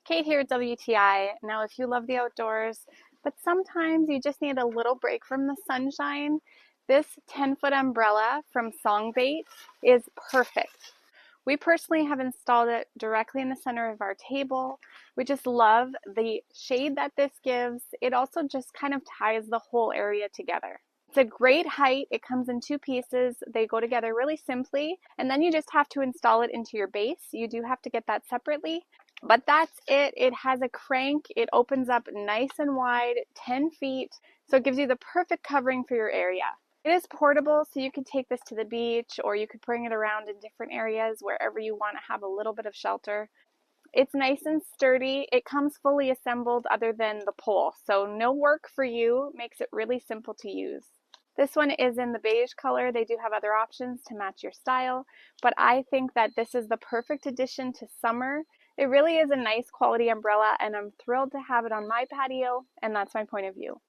Kate here at WTI. Now, if you love the outdoors, but sometimes you just need a little break from the sunshine, this 10-foot umbrella from SONGBATE is perfect. We personally have installed it directly in the center of our table. We just love the shade that this gives. It also just kind of ties the whole area together. It's a great height. It comes in two pieces. They go together really simply, and then you just have to install it into your base. You do have to get that separately, but that's it. It has a crank. It opens up nice and wide, 10 feet, so it gives you the perfect covering for your area. It is portable, so you could take this to the beach, or you could bring it around in different areas wherever you want to have a little bit of shelter. It's nice and sturdy. It comes fully assembled other than the pole, so no work for you. Makes it really simple to use. This one is in the beige color. They do have other options to match your style, but I think that this is the perfect addition to summer. It really is a nice quality umbrella, and I'm thrilled to have it on my patio, and that's my point of view.